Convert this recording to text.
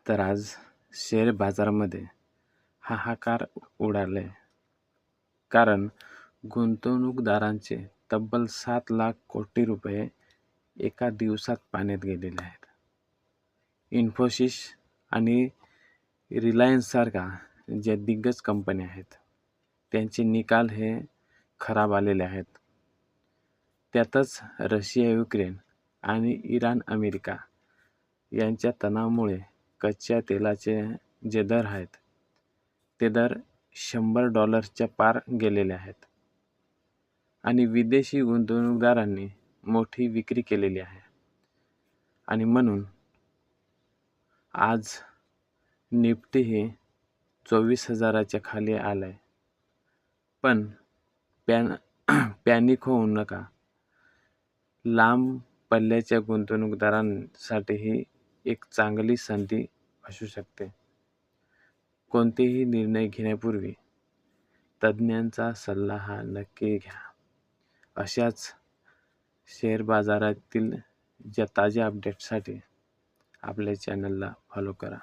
तर आज शेअर बाजारामध्ये हाहाकार उडाले, कारण गुंतवणूकदारांचे तब्बल 7 लाख कोटी रुपये एका दिवसात पाण्यात गेलेले आहेत. इन्फोसिस आणि रिलायन्ससारख्या ज्या दिग्गज कंपन्या आहेत, त्यांचे निकाल हे खराब आलेले आहेत. त्यातच रशिया युक्रेन आणि इराण अमेरिका यांच्या तणावामुळे कच्च्या तेलाचे जे दर आहेत, ते दर $100 पार गेलेले आहेत आणि विदेशी गुंतवणूकदारांनी मोठी विक्री केलेली आहे. आणि म्हणून आज निफ्टी हे 24,000च्या खाली आलंय. पण पॅनिक होऊ नका. लांब पल्ल्याच्या गुंतवणूकदारांसाठी ही एक चांगली संधी असू शकते. कोणतेही निर्णय घेण्यापूर्वी तज्ज्ञांचा सल्ला हा नक्की घ्या. अशाच शेअर बाजारातील ज्या ताज्या अपडेट्ससाठी आपल्या चॅनलला फॉलो करा.